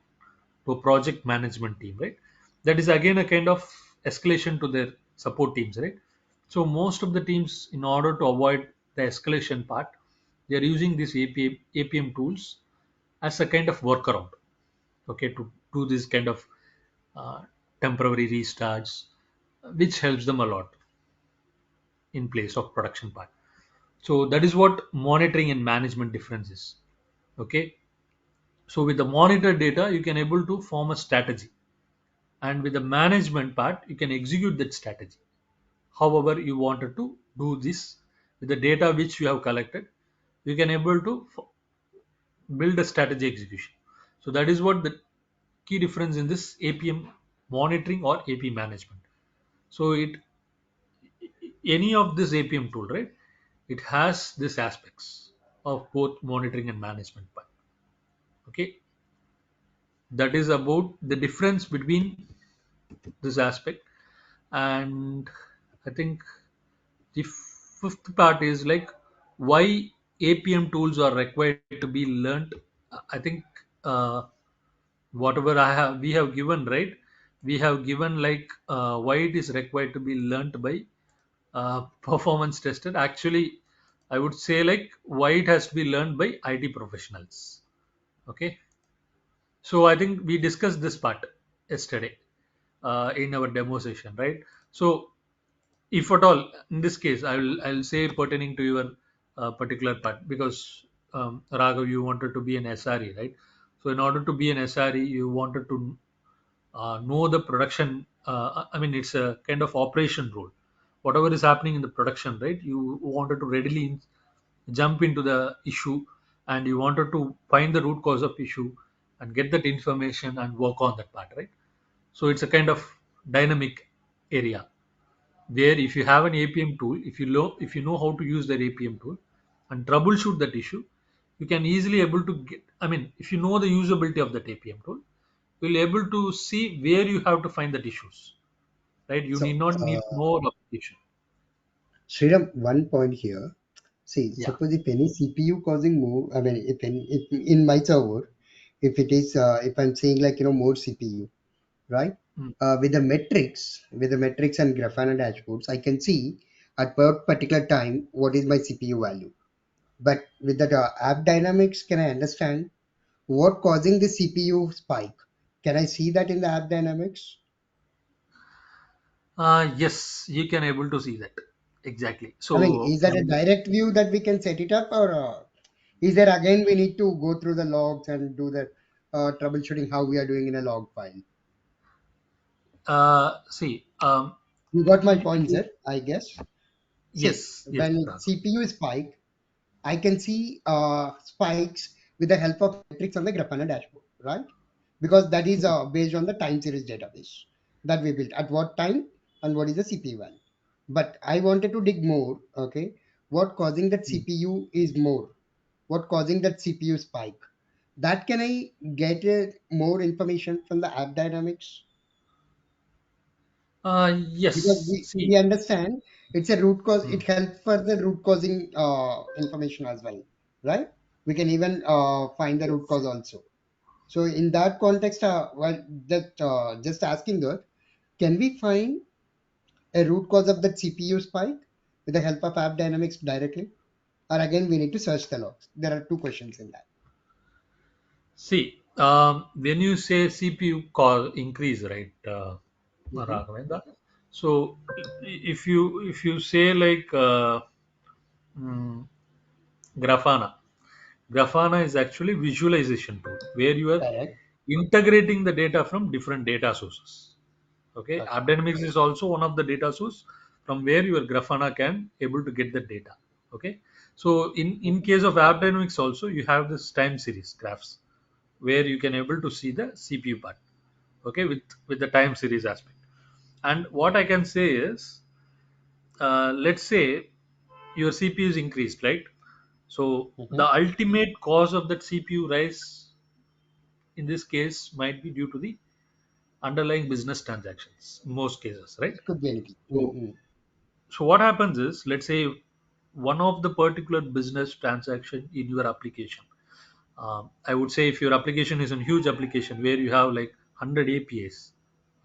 to a project management team, right? That is again a kind of escalation to their support teams, right? So most of the teams, in order to avoid the escalation part, they are using these APM tools as a kind of workaround, okay, to do this kind of uh, temporary restarts, which helps them a lot in place of production part. So that is what monitoring and management difference is. Okay. So with the monitor data, you can able to form a strategy, and with the management part, you can execute that strategy. However, you wanted to do this with the data which you have collected, you can able to build a strategy execution. So that is what the key difference in this APM monitoring or AP management. So it, any of this APM tool, right? It has these aspects of both monitoring and management part. Okay, that is about the difference between this aspect. And I think the fifth part is like why APM tools are required to be learned. I think uh, whatever I have we have given, right, we have given like why it is required to be learned by performance tested. Actually, I would say like why it has to be learned by IT professionals. Okay, so I think we discussed this part yesterday in our demo session, right? So if at all, in this case, I'll say pertaining to your particular part, because Raghav, you wanted to be an SRE, right? So in order to be an SRE, you wanted to know the production. I mean, it's a kind of operation role. Whatever is happening in the production, right? You wanted to readily jump into the issue, and you wanted to find the root cause of issue and get that information and work on that part, right? So it's a kind of dynamic area where if you have an APM tool, if you know how to use that APM tool and troubleshoot that issue, you can easily able to get. I mean, if you know the usability of that APM tool, you'll able to see where you have to find that issues, right? You need So, not need more application. Sriram, one point here. See, Yeah. suppose if any CPU causing more, I mean, if in my server, if it is, if I'm saying like, more CPU, right? Mm. With the metrics and Grafana dashboards, I can see at per particular time what is my CPU value. But with that app dynamics, can I understand what causing the CPU spike? Can I see that in the app dynamics? Yes, you can able to see that exactly. I mean, So is that a direct view that we can set it up, or is there again we need to go through the logs and do the troubleshooting how we are doing in a log file? see, You got my y- point, y- sir, I guess. See, yes, yes, when Raghav. CPU spike, I can see spikes with the help of metrics on the Grafana dashboard, right? Because that is based on the time series database that we built at what time and what is the CPU value. But I wanted to dig more, okay? What causing that CPU is more? What causing that CPU spike? That can I get more information from the app dynamics? Because Yes. we See, understand it's a root cause, mm, it helps for the root causing information as well, right? We can even find the root yes. cause also. So in that context, well, that just asking that, can we find a root cause of that CPU spike with the help of app dynamics directly, or again we need to search the logs? There are two questions in that. See, when you say CPU call increase, right, Mhm. Raghavendra? So if you say like mm, Grafana, Grafana is actually visualization tool where you are Correct. integrating the data from different data sources. Okay, Okay. AppDynamics is also one of the data source from where your Grafana can able to get the data. Okay, so in Mhm. case of AppDynamics also you have this time series graphs where you can able to see the CPU part. Okay, with the time series aspect. And what I can say is, let's say your CPU is increased, right? So the Mhm. ultimate cause of that CPU rise in this case might be due to the underlying business transactions in most cases, right? It could be anything. So, Mhm. so what happens is, let's say one of the particular business transaction in your application. I would say if your application is a huge application where you have like 100 APIs,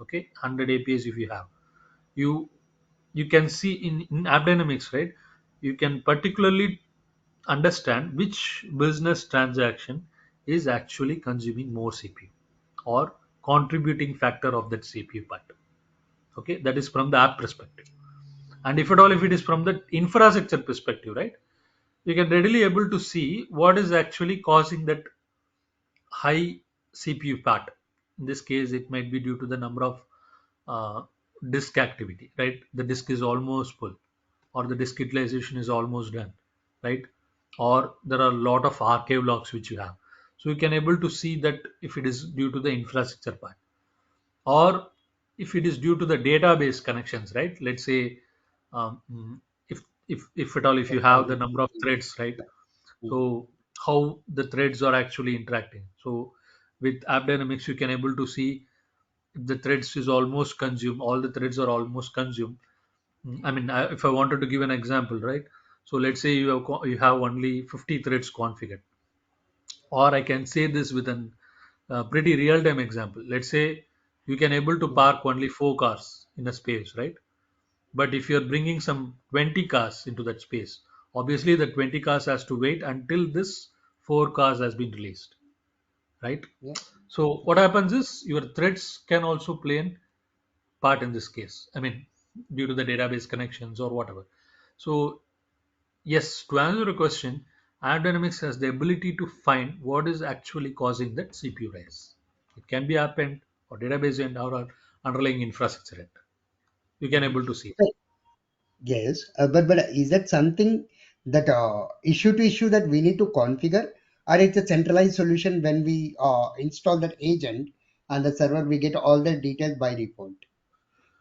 okay, 100 APIs if you have, you you can see in AppDynamics, right? You can particularly understand which business transaction is actually consuming more CPU or contributing factor of that CPU part. Okay, that is from the app perspective. And if at all, if it is from the infrastructure perspective, right, you can readily able to see what is actually causing that high CPU part. In this case, it might be due to the number of uh, disk activity, right? The disk is almost full, or the disk utilization is almost done, right? Or there are a lot of archive logs which you have. So you can able to see that if it is due to the infrastructure part, or if it is due to the database connections, right? Let's say if at all if The you have the time. number of threads, right? Mhm. So how the threads are actually interacting. So with AppDynamics, you can able to see if the threads is almost consumed, all the threads are almost consumed. I mean, if I wanted to give an example, right? So let's say you have only 50 threads configured, or I can say this with an pretty real time example. Let's say you can able to Mhm. park only 4 cars in a space, right? But if you're bringing some 20 cars into that space, obviously the 20 cars has to wait until this 4 cars has been released, right? Yeah. So what happens is your threads can also play a part in this case. I mean, due to the database connections or whatever. So yes, to answer your question, AppDynamics has the ability to find what is actually causing that CPU rise. It can be app end or database end or underlying infrastructure end. You can Mhm. able to see that. So, yes, but is that something that issue to issue that we need to configure, or it's a centralized solution when we install that agent and the server we get all the details by default?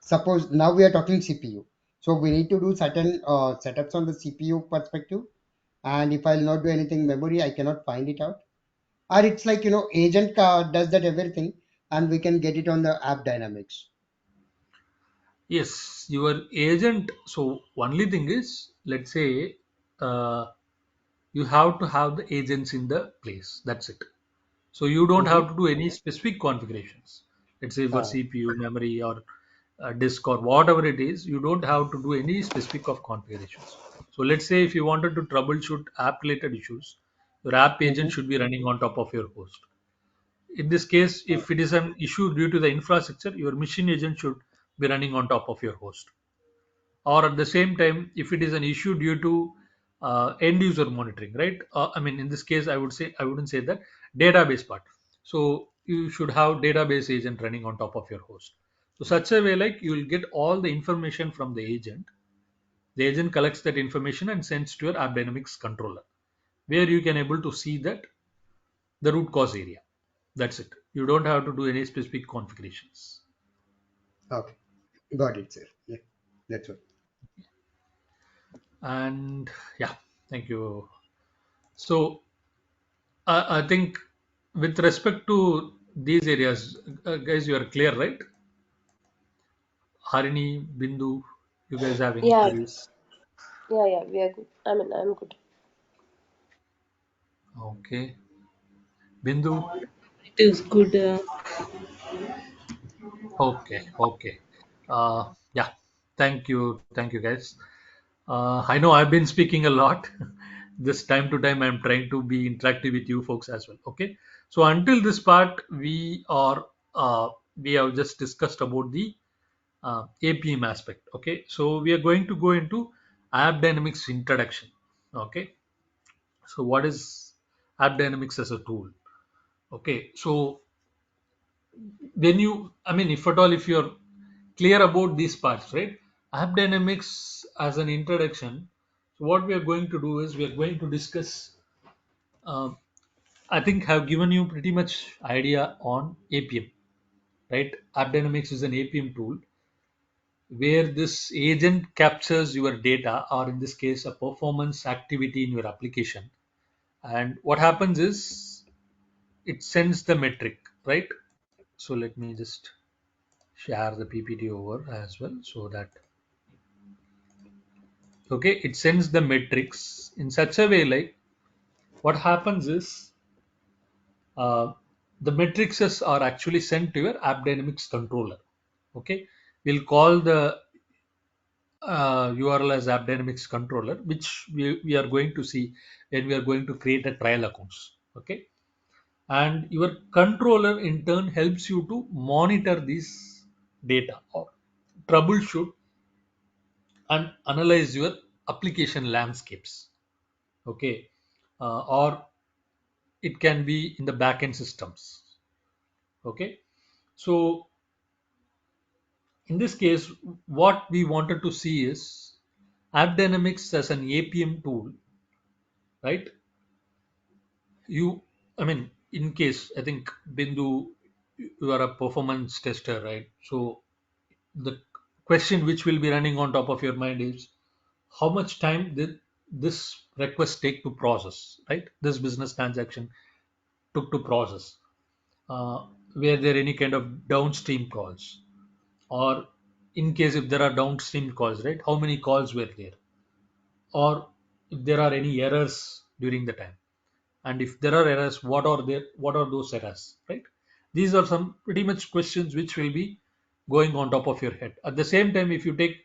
Suppose now we are talking CPU. So we need to do certain setups on the CPU perspective. And if I'll not do anything memory, I cannot find it out. Or it's like, agent does that everything and we can get it on the app dynamics. Yes, your agent. So only thing is, let's say uh, you have to have the agents in the place. That's it. So you don't Mm-hmm. have to do any specific configurations. Let's say for Uh, CPU, memory, or disk or whatever it is, you don't have to do any specific of configurations. So let's say if you wanted to troubleshoot app related issues, your app agent mm-hmm. should be running on top of your host. In this case, Uh, if it is an issue due to the infrastructure, your machine agent should be running on top of your host. Or at the same time, if it is an issue due to end user monitoring, right? I mean, in this case, I wouldn't say that database part. So you should have database agent running on top of your host. So such a way, like you will get all the information from the agent. The agent collects that information and sends to your App Dynamics controller, where you can able to see that the root cause area. That's it. You don't have to do any specific configurations. okay. Got it, sir. Yeah. That's all. And yeah, thank you. So I think with respect to these areas, guys, you are clear, right? Harini, Bindu, you guys have any Yeah, queries? yeah, we are good. I mean, I'm good. Okay. Bindu? It is good. Okay, okay. Yeah, thank you, guys. I know I've been speaking a lot. This time to time, I'm trying to be interactive with you folks as well. Okay. So until this part, we have just discussed about the APM aspect. Okay, so we are going to go into App Dynamics introduction. Okay, so what is App Dynamics as a tool? Okay, so when you, I mean, if at all, if you're clear about these parts, right? App Dynamics as an introduction. So what we are going to do is we are going to discuss. Uh, I think have given you pretty much idea on APM, right? App Dynamics is an APM tool where this agent captures your data, or in this case a performance activity in your application, and what happens is it sends the metric, right? So let me just share the ppt over as well, so that okay, it sends the metrics in such a way, like what happens is uh, the matrices are actually sent to your App Dynamics controller. Okay, we'll call the URL as App Dynamics controller, which we are going to see when we are going to create a trial accounts. Okay, and your controller in turn helps you to monitor this data or troubleshoot and analyze your application landscapes. Okay, or it can be in the backend systems. Okay, so in this case, what we wanted to see is App Dynamics as an APM tool, right? You, I mean, in case I think Bindu, you are a performance tester, right? So the question which will be running on top of your mind is how much time did this request take to process, right? This business transaction took to process. Were there any kind of downstream calls? Or in case if there are downstream calls, right? How many calls were there? Or if there are any errors during the time, and if there are errors, what are those errors, right? These are some pretty much questions which will be going on top of your head. At the same time, if you take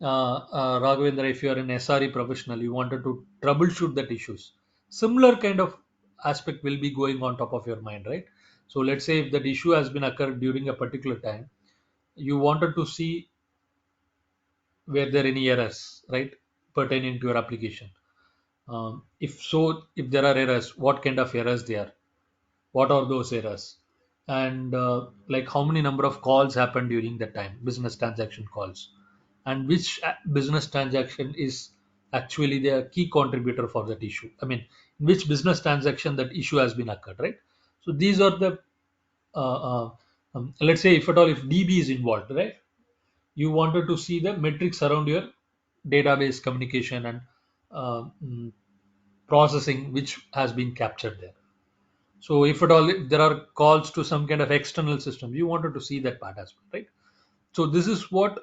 Raghavendra, if you are an SRE professional, you wanted to troubleshoot that issues, similar kind of aspect will be going on top of your mind, right? So let's say if that issue has been occurred during a particular time, you wanted to see were there any errors, right, pertaining to your application. If so, if there are errors, what kind of errors they are, what are those errors, and like how many number of calls happened during that time, business transaction calls, and which business transaction is actually the key contributor for that issue. I mean, in which business transaction that issue has been occurred, right? So these are the let's say if at all if DB is involved, right? you wanted to see the metrics around your database communication and uh, mm, processing which has been captured there. So if at all there are calls to some kind of external system, you wanted to see that part as well, right? So this is what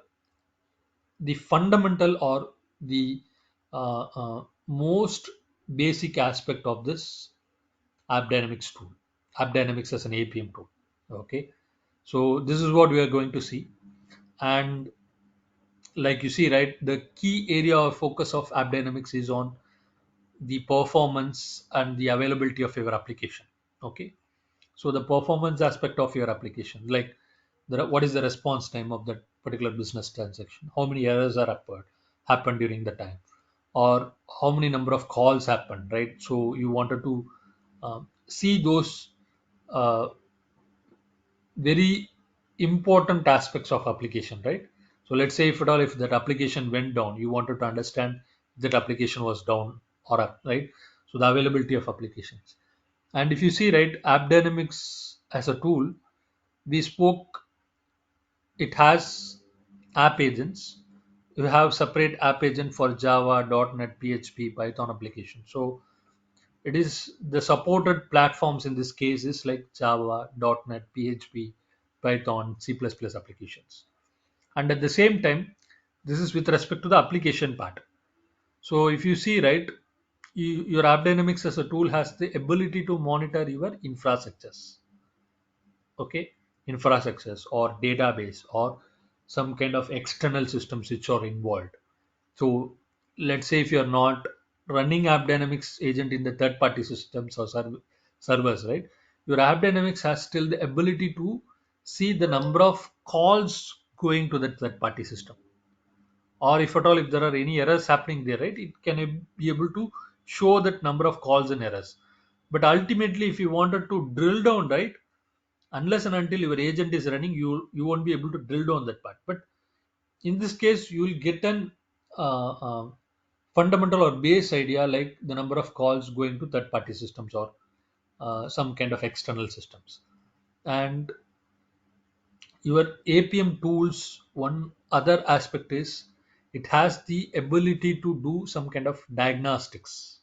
the fundamental or the most basic aspect of this AppDynamics tool. AppDynamics as an APM tool. Okay. So this is what we are going to see. And like you see, right, the key area of focus of AppDynamics is on the performance and the availability of your application. Okay. So the performance aspect of your application, like what is the response time of that particular business transaction, how many errors are happened during the time, or how many number of calls happened, right? So you wanted to see those uh, very important aspects of application, right? So let's say if at all if that application went down, you wanted to understand if that application was down or up, right? So the availability of applications. And if you see, right, AppDynamics as a tool, we spoke, it has app agents. You have separate app agent for Java, .NET, PHP, Python application. So it is the supported platforms in this case is like Java, .NET, PHP, Python, C++ applications. And at the same time, this is with respect to the application part. So if you see, right, your AppDynamics as a tool has the ability to monitor your infrastructures, okay, infrastructures or database or some kind of external systems which are involved. So let's say if you're not running AppDynamics agent in the third party systems or servers, right, your AppDynamics has still the ability to see the number of calls going to that third party system, or if at all if there are any errors happening there, right, it can be able to show that number of calls and errors. But ultimately if you wanted to drill down, right, unless and until your agent is running, you won't be able to drill down that part. But in this case you will get an uh, uh, fundamental or base idea like the number of calls going to third party systems or some kind of external systems. And your APM tools, one other aspect is it has the ability to do some kind of diagnostics.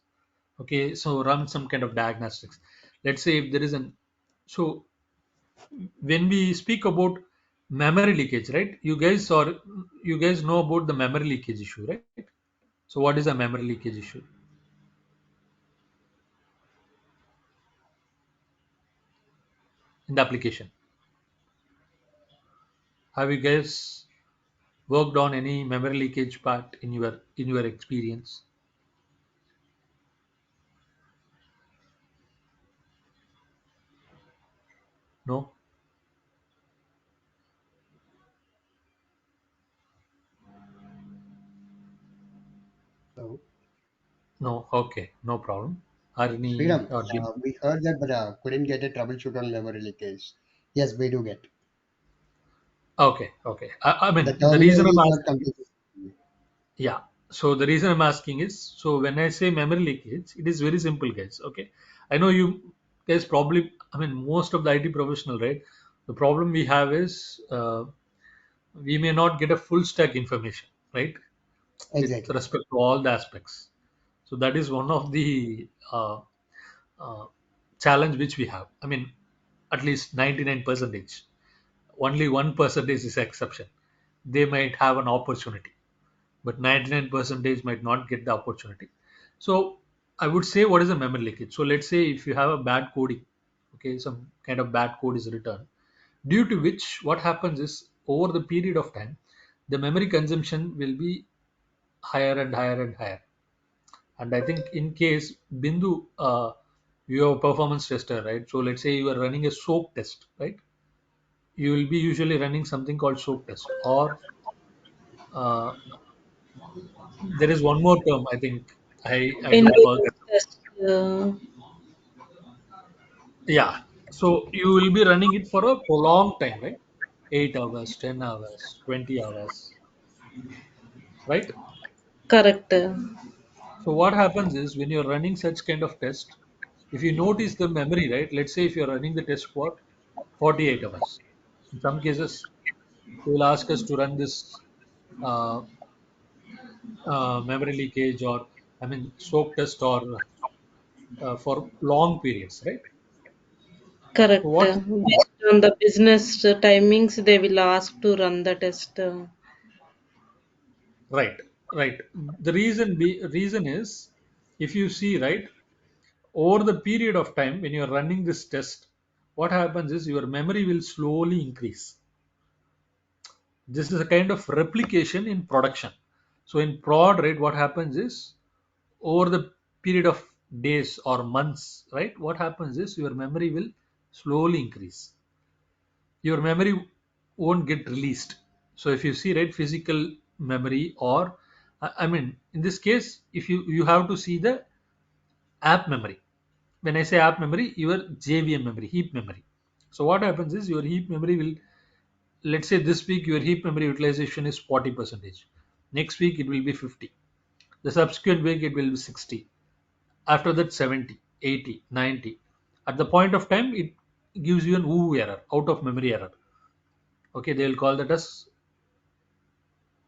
Okay, so run some kind of diagnostics. Let's say if there is an, so when we speak about memory leakage, right, you guys know about the memory leakage issue, right? So what is a memory leakage issue in the application? Have you guys worked on any memory leakage part in your experience? No. So, No, okay, no problem. Harini Sriram, or Jim? we heard that, but couldn't get a troubleshoot on memory leakage. Yes, we do get. Okay, okay. I The mean, the reason terminology I'm is not asking, completely. yeah. So the reason I'm asking is, so when I say memory leakage, it is very simple, guys. Okay, I know you guys probably, I mean, most of the IT professional, right? The problem we have is we may not get a full stack information, right? With Exactly. respect to all the aspects. So that is one of the uh, challenge which we have. I mean, at least 99 percentage. Only 1% is exception. They might have an opportunity, but 99 percentage might not get the opportunity. So I would say, what is a memory leakage? So let's say if you have a bad coding, okay, some kind of bad code is written, due to which what happens is over the period of time, the memory consumption will be higher and higher and higher. And I think in case Bindu, you have a performance tester, right? So let's say you are running a soak test, right? You will be usually running something called soak test, or uh, there is one more term. I think I In do unit forget. test, Yeah. So you will be running it for a prolonged time, right? 8 hours, 10 hours, 20 hours, right? correct. So what happens is when you're running such kind of test, if you notice the memory, right? Let's say if you're running the test for 48 hours, in some cases They will ask us to run this uh, memory leakage, or I mean soak test, or for long periods, right? So Correct. what? Based on the business timings, they will ask to run the test. Right, right. Reason is, if you see, right, over the period of time when you are running this test, what happens is your memory will slowly increase. This is a kind of replication in production. So in prod, right, what happens is, over the period of days or months, right, what happens is your memory will slowly increase. Your memory won't get released. So if you see, right, physical memory, or I mean, in this case, if you have to see the app memory. When I say app memory, your JVM memory, heap memory. So what happens is your heap memory will, let's say this week your heap memory utilization is 40 percentage. Next week it will be 50. The subsequent week it will be 60. After that 70, 80, 90. At the point of time, it gives you an OO error, out of memory error. Okay, they will call that as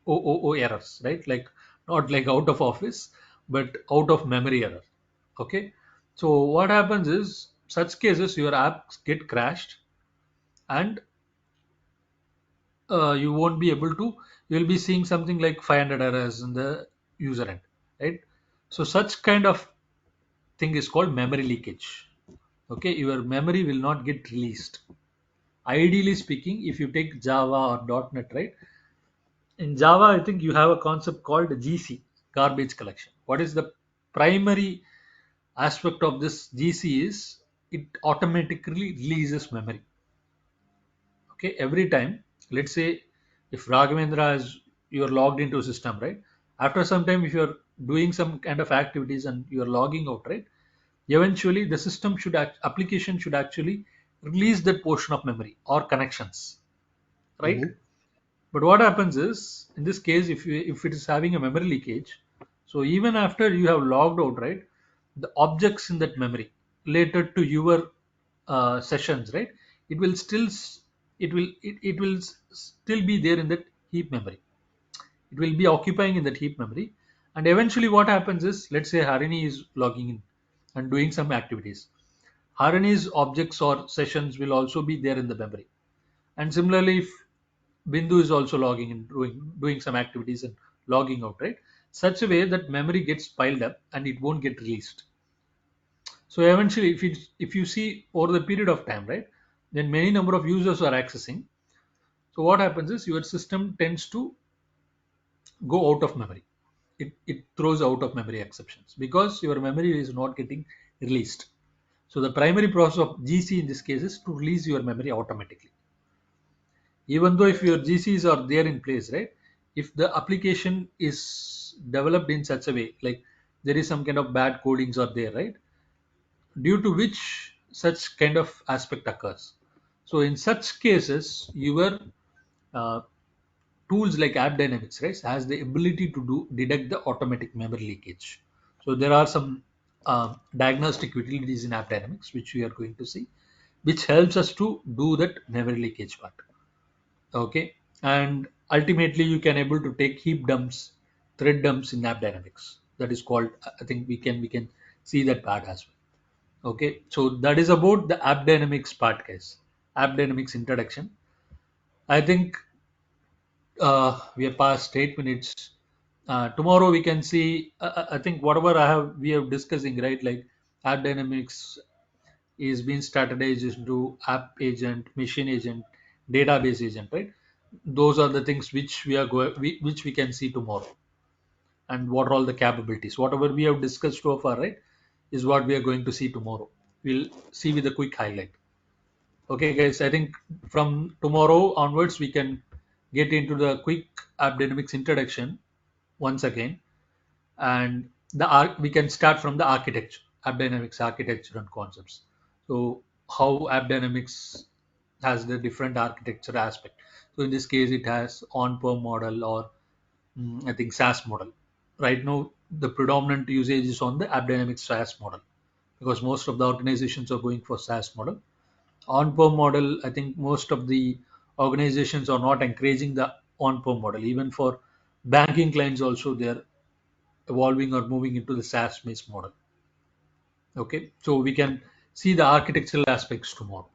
OOO errors, right? Like, not like out of office, but out of memory error. Okay. So what happens is, such cases your apps get crashed, and you won't be able to, you will be seeing something like 500 errors in the user end, right? So such kind of thing is called memory leakage. Okay, your memory will not get released. Ideally speaking, if you take Java or .NET, right? In Java, I think you have a concept called GC, garbage collection. What is the primary aspect of this GC is, it automatically releases memory. Okay, every time, let's say, if Raghavendra is, you're logged into a system, right? After some time, if you're doing some kind of activities and you're logging out, right, eventually the system should application should actually release that portion of memory or connections, right? Mhm. But what happens is, in this case, if it is having a memory leakage, so even after you have logged out, right, the objects in that memory related to your sessions, right, it will still it will still be there in that heap memory. It will be occupying in that heap memory, and eventually what happens is, let's say Harini is logging in and doing some activities. Harini's objects or sessions will also be there in the memory. And similarly, if Bindu is also logging in, doing some activities and logging out, right? Such a way that memory gets piled up and it won't get released. So eventually, if you see over the period of time, right, then many number of users are accessing. So what happens is your system tends to go out of memory. It throws out of memory exceptions because your memory is not getting released. So the primary process of GC in this case is to release your memory automatically. Even though if your GCs are there in place, right? If the application is developed in such a way, like there is some kind of bad codings are there, right? Due to which such kind of aspect occurs. So in such cases, your uh, tools like App Dynamics, right, has the ability to do detect the automatic memory leakage. So there are some diagnostic utilities in App Dynamics which we are going to see, which helps us to do that memory leakage part. Okay, and ultimately you can able to take heap dumps, thread dumps in App Dynamics. That is called. I think we can see that part as well. Okay, so that is about the App Dynamics part, guys. App Dynamics introduction. I think we are past 8 minutes. Tomorrow we can see. I think whatever we have discussing, right? Like App Dynamics is being strategized into app agent, machine agent, database agent, right? Those are the things which which we can see tomorrow, and what are all the capabilities. Whatever we have discussed so far, right, is what we are going to see tomorrow. We'll see with a quick highlight. Okay, guys. I think from tomorrow onwards we can get into the quick app dynamics introduction once again, and we can start from the architecture, app dynamics architecture and concepts. So how app dynamics has the different architecture aspect. So in this case it has on-prem model, or I think SaaS model. Right now the predominant usage is on the app dynamics SaaS model, because most of the organizations are going for SaaS model. On-prem model, I think most of the organizations are not encouraging the on-prem model. Even for banking clients, also they're evolving or moving into the SaaS-based model. Okay, so we can see the architectural aspects tomorrow.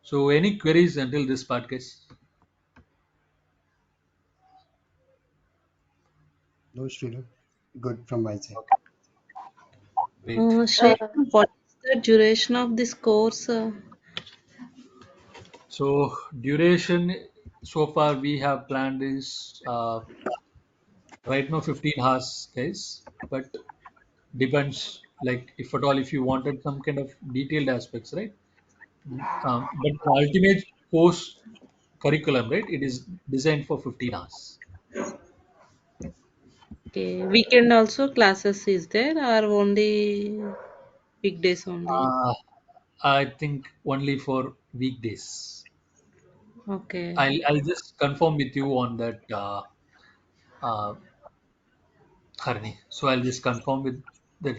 So, any queries until this part, guys? No, Srinu. Good from my side. Okay, great. Shreya, what is the duration of this course? So, duration so far we have planned is right now 15 hours, guys. But depends, like if at all, if you wanted some kind of detailed aspects, right? But the ultimate course curriculum, right? It is designed for 15 hours. Okay, weekend also classes is there or only weekdays only? Uh, I think only for weekdays. Okay, I'll just confirm with you on that, uh, Harni. So I'll just confirm with the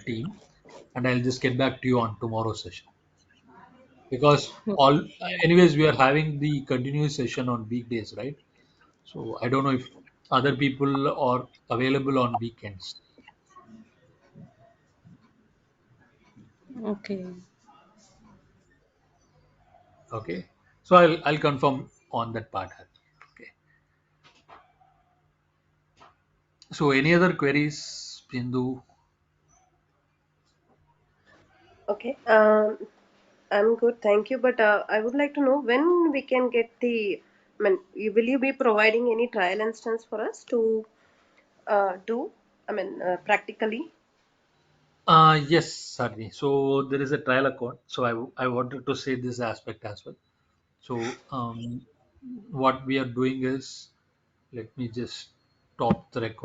team, and I'll just get back to you on tomorrow's session. Because all, anyways, we are having the continuous session on weekdays, right? So I don't know if other people are available on weekends. okay. Okay, so I'll confirm on that part. Okay. So any other queries, Bindu? Okay. I'm good, thank you. But I would like to know when we can get the. I mean, will you be providing any trial instance for us to do? I mean, practically. Yes, certainly. So there is a trial account. So I wanted to say this aspect as well. So what we are doing is, let me just stop the record.